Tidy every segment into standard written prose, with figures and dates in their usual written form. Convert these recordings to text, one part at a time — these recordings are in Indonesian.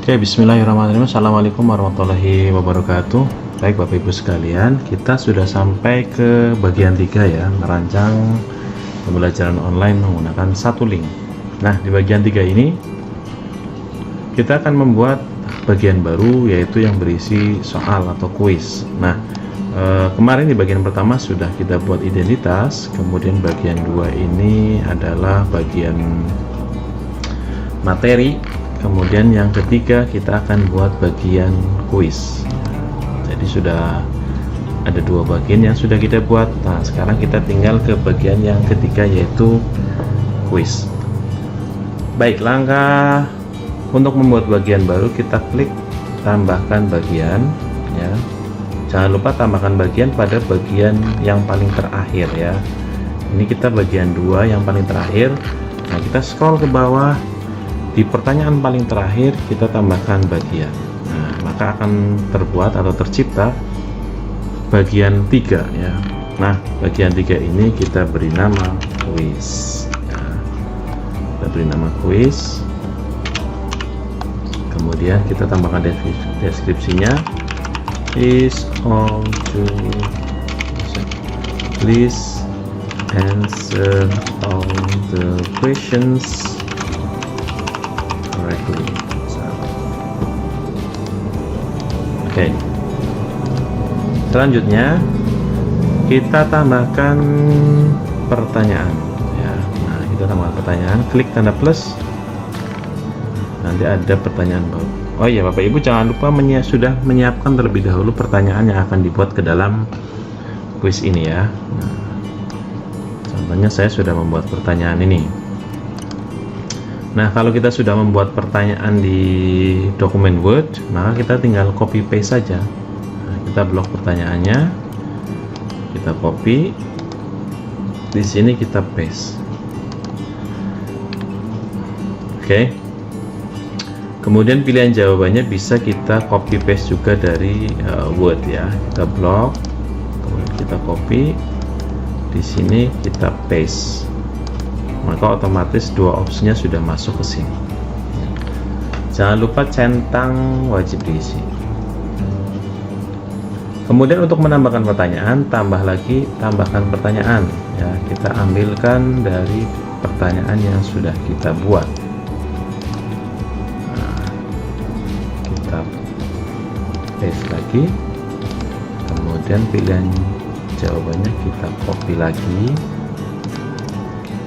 Oke, bismillahirrahmanirrahim. Assalamualaikum warahmatullahi wabarakatuh. Baik Bapak Ibu sekalian, kita sudah sampai ke bagian 3 ya, merancang pembelajaran online menggunakan satu link. Nah, di bagian 3 ini kita akan membuat bagian baru, yaitu yang berisi soal atau kuis. Nah, kemarin di bagian pertama sudah kita buat identitas, kemudian bagian 2 ini adalah bagian materi. Kemudian yang ketiga kita akan buat bagian kuis. Jadi sudah ada 2 bagian yang sudah kita buat. Nah, sekarang kita tinggal ke bagian yang ketiga, yaitu kuis. Baik, langkah untuk membuat bagian baru, kita klik tambahkan bagian ya. Jangan lupa tambahkan bagian pada bagian yang paling terakhir ya. Ini kita bagian 2 yang paling terakhir. Nah, kita scroll ke bawah. Di pertanyaan paling terakhir kita tambahkan bagian. Nah, maka akan terbuat atau tercipta bagian 3 ya. Nah, bagian 3 ini kita beri nama kuis ya. Kita beri nama kuis. Kemudian kita tambahkan deskripsinya. Please answer all the questions correctly. Oke. Selanjutnya kita tambahkan pertanyaan ya. Nah, kita tambahkan pertanyaan, klik tanda plus. Nanti ada pertanyaan baru. Oh iya, Bapak Ibu jangan lupa sudah menyiapkan terlebih dahulu pertanyaan yang akan dibuat ke dalam kuis ini ya. Nah, contohnya saya sudah membuat pertanyaan ini. Nah, kalau kita sudah membuat pertanyaan di dokumen Word, maka kita tinggal copy paste saja. Nah, kita blok pertanyaannya, kita copy, di sini kita paste. Oke. Kemudian pilihan jawabannya bisa kita copy paste juga dari Word ya. Kita blok, kemudian kita copy, di sini kita paste. Maka otomatis 2 opsinya sudah masuk ke sini. Jangan lupa centang wajib diisi. Kemudian untuk menambahkan pertanyaan, tambahkan pertanyaan ya. Kita ambilkan dari pertanyaan yang sudah kita buat. Nah, kita paste lagi. Kemudian pilihan jawabannya kita copy lagi.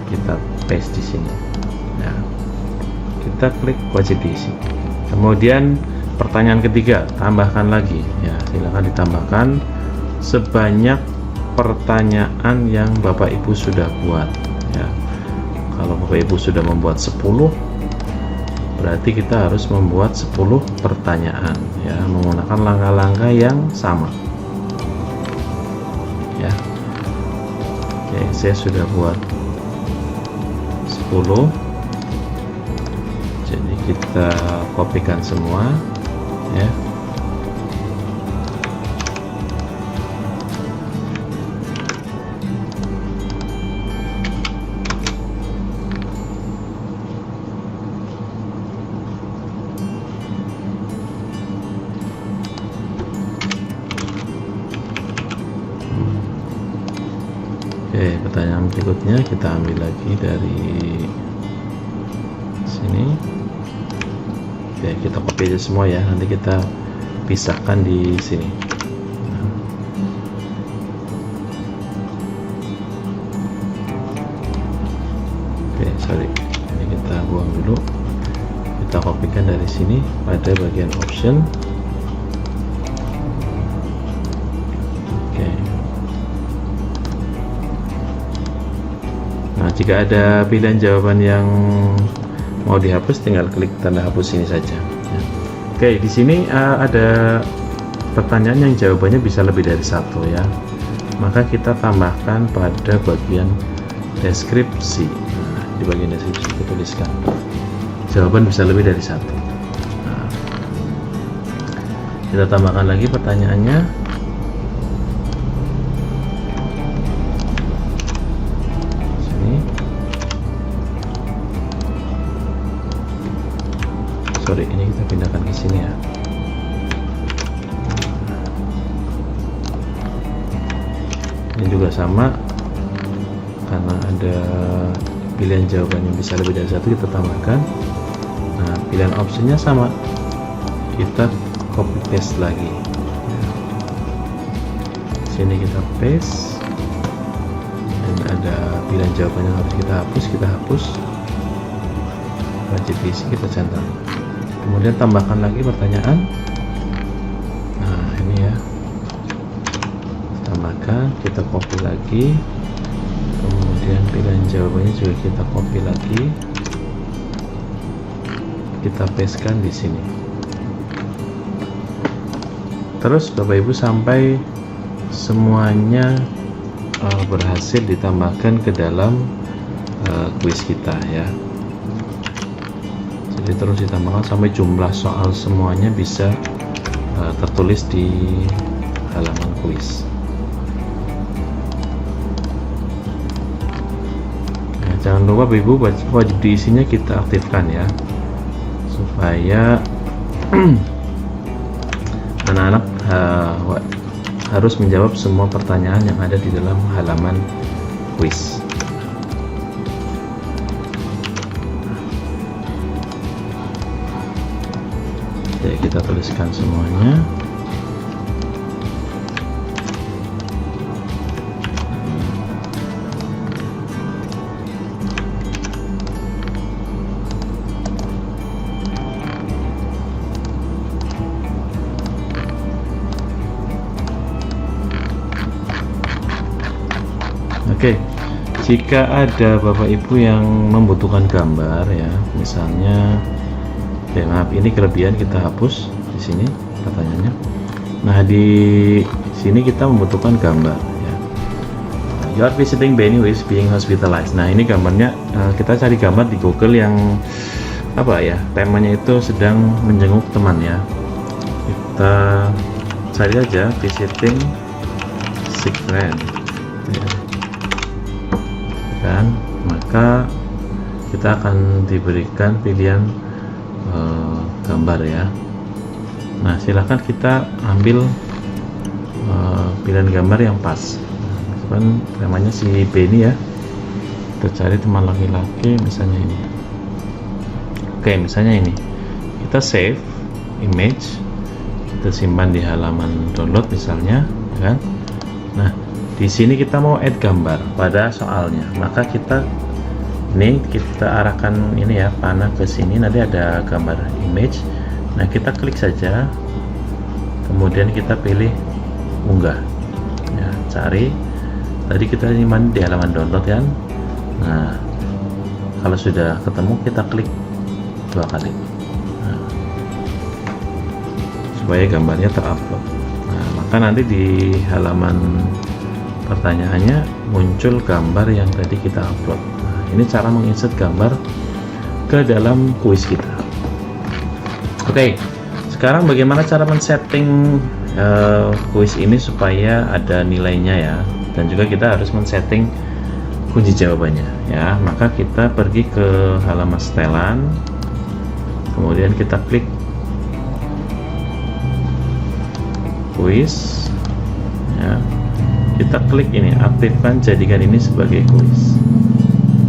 Kita paste di sini. Nah, kita klik wajib diisi. Kemudian pertanyaan ketiga, tambahkan lagi ya. Silakan ditambahkan sebanyak pertanyaan yang Bapak Ibu sudah buat ya. Kalau Bapak Ibu sudah membuat 10, berarti kita harus membuat 10 pertanyaan ya, menggunakan langkah-langkah yang sama ya. Oke, saya sudah buat 10. Jadi kita kopikan semua ya. Oke, pertanyaan berikutnya kita ambil lagi dari sini. Oke, kita copy aja semua ya. Nanti kita pisahkan di sini. Oke, sorry. Ini kita buang dulu. Kita kopikan dari sini pada bagian option. Jika ada pilihan jawaban yang mau dihapus, tinggal klik tanda hapus ini saja ya. Oke, di sini ada pertanyaan yang jawabannya bisa lebih dari 1 ya. Maka kita tambahkan pada bagian deskripsi. Nah, di bagian deskripsi kita tuliskan jawaban bisa lebih dari 1. Nah, kita tambahkan lagi pertanyaannya. sorry, ini kita pindahkan ke sini ya. Ini juga sama, karena ada pilihan jawaban yang bisa lebih dari satu, kita tambahkan. Nah, pilihan opsinya sama, kita copy paste lagi. Sini kita paste, dan ada pilihan jawaban yang harus kita hapus, wajib diisi, kita centang. Kemudian tambahkan lagi pertanyaan. Nah, ini ya, tambahkan, kita copy lagi, kemudian pilihan jawabannya juga kita copy lagi, kita pastekan di sini. Terus Bapak Ibu sampai semuanya berhasil ditambahkan ke dalam kuis kita ya. Jadi terus ditambahkan sampai jumlah soal semuanya bisa tertulis di halaman kuis. Nah, jangan lupa Bapak Ibu, wajib diisinya kita aktifkan ya, supaya anak-anak harus menjawab semua pertanyaan yang ada di dalam halaman kuis. Jadi kita tuliskan semuanya. Oke, jika ada Bapak Ibu yang membutuhkan gambar ya, misalnya, ya maaf, ini kelebihan, kita hapus di sini pertanyaannya. Nah, di sini kita membutuhkan gambar ya. You are visiting Benny who is being hospitalized. Nah, ini gambarnya, kita cari gambar di Google yang apa ya, temanya itu sedang menjenguk teman ya. Kita cari aja visiting sick friend ya. Kan, maka kita akan diberikan pilihan gambar ya. Nah, silahkan kita ambil pilihan gambar yang pas. Kan temanya si Benny ya, kita cari teman laki-laki, misalnya ini. Oke, misalnya ini, kita save image, kita simpan di halaman download misalnya kan. Nah, di sini kita mau add gambar pada soalnya, maka kita arahkan ini ya, panah ke sini, nanti ada gambar image. Nah, kita klik saja, kemudian kita pilih unggah ya, cari. Tadi kita simpan di halaman download kan. Nah, kalau sudah ketemu, kita klik 2 kali supaya gambarnya terupload. Nah, maka nanti di halaman pertanyaannya muncul gambar yang tadi kita upload. Nah, ini cara menginsert gambar ke dalam kuis kita. Oke, sekarang bagaimana cara men-setting kuis ini supaya ada nilainya ya, dan juga kita harus men-setting kunci jawabannya ya. Maka kita pergi ke halaman setelan, kemudian kita klik kuis ya. Kita klik ini, aktifkan, jadikan ini sebagai kuis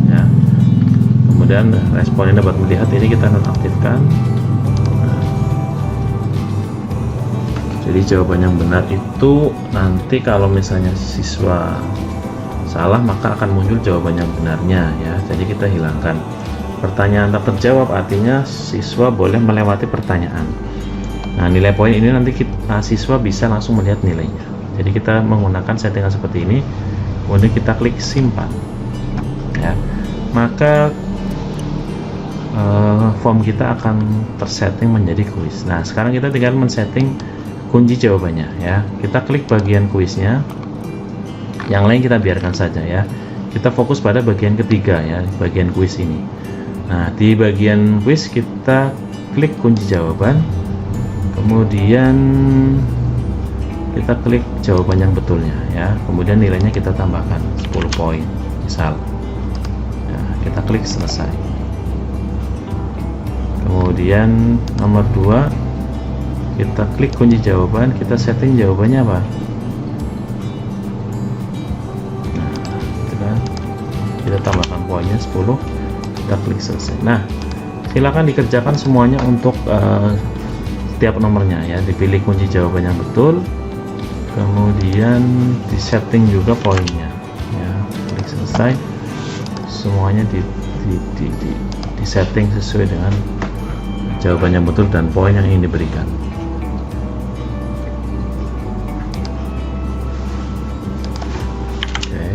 ya. Kemudian responden dapat melihat ini, kita nonaktifkan. Nah, jadi jawaban yang benar itu nanti kalau misalnya siswa salah, maka akan muncul jawaban yang benarnya ya. Jadi kita hilangkan pertanyaan tak terjawab, artinya siswa boleh melewati pertanyaan. Nah, nilai poin ini nanti siswa bisa langsung melihat nilainya. Jadi kita menggunakan settingan seperti ini, kemudian kita klik simpan ya. Maka form kita akan tersetting menjadi kuis. Nah, sekarang kita tinggal men-setting kunci jawabannya ya. Kita klik bagian kuisnya, yang lain kita biarkan saja ya. Kita fokus pada bagian ketiga ya, bagian kuis ini. Nah, di bagian kuis kita klik kunci jawaban, kemudian kita klik jawaban yang betulnya ya, kemudian nilainya kita tambahkan 10 poin misal. Nah, kita klik selesai, Kemudian nomor 2, kita klik kunci jawaban, kita setting jawabannya apa. Nah, itu kan. Kita tambahkan poinnya 10, kita klik selesai. Nah, silakan dikerjakan semuanya untuk setiap nomornya ya. Dipilih kunci jawaban yang betul, kemudian di setting juga poinnya ya. Klik selesai, semuanya di setting sesuai dengan jawabannya betul dan poin yang ingin diberikan. Oke.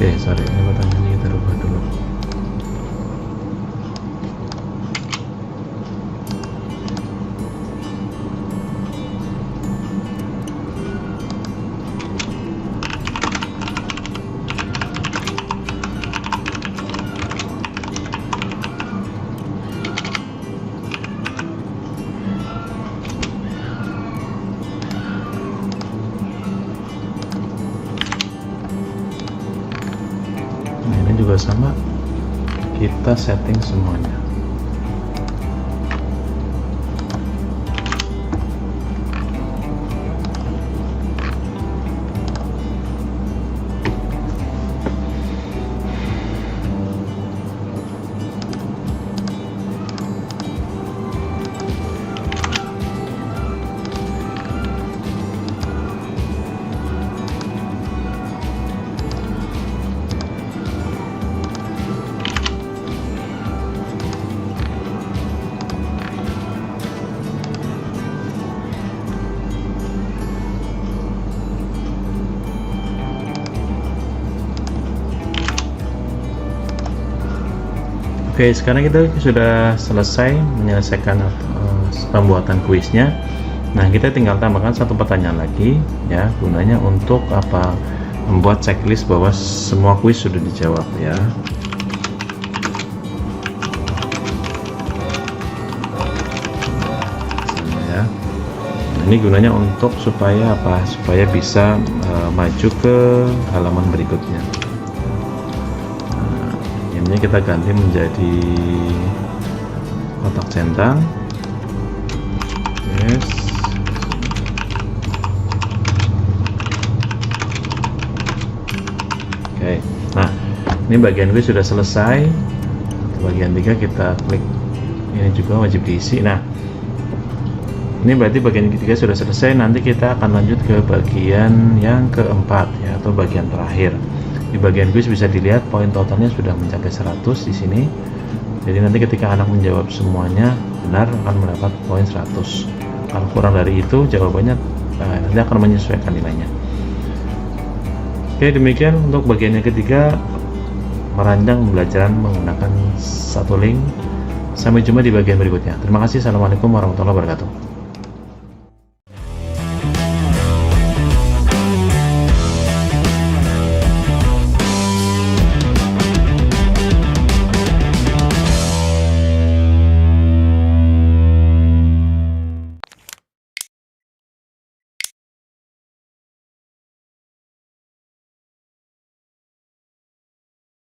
Oke, sorry, ini pertanyaannya kita rubah dulu. Ini juga sama, kita setting semuanya. Oke, sekarang kita sudah selesai menyelesaikan pembuatan kuisnya. Nah, kita tinggal tambahkan satu pertanyaan lagi ya, gunanya untuk apa? Membuat checklist bahwa semua kuis sudah dijawab ya. Ya. Nah, ini gunanya untuk supaya apa? Supaya bisa maju ke halaman berikutnya. Ini kita ganti menjadi kotak centang. Yes. Oke. Nah, ini bagian kuis sudah selesai. Bagian 3 kita klik. Ini juga wajib diisi. Nah, ini berarti bagian ketiga sudah selesai. Nanti kita akan lanjut ke bagian yang keempat ya, atau bagian terakhir. Di bagian kuis bisa dilihat poin totalnya sudah mencapai 100 di sini. Jadi nanti ketika anak menjawab semuanya benar akan mendapat poin 100. Kalau kurang dari itu jawabannya nanti akan menyesuaikan nilainya. Oke, demikian untuk bagian yang ketiga, merancang pembelajaran menggunakan satu link. Sampai jumpa di bagian berikutnya. Terima kasih. Assalamualaikum warahmatullahi wabarakatuh.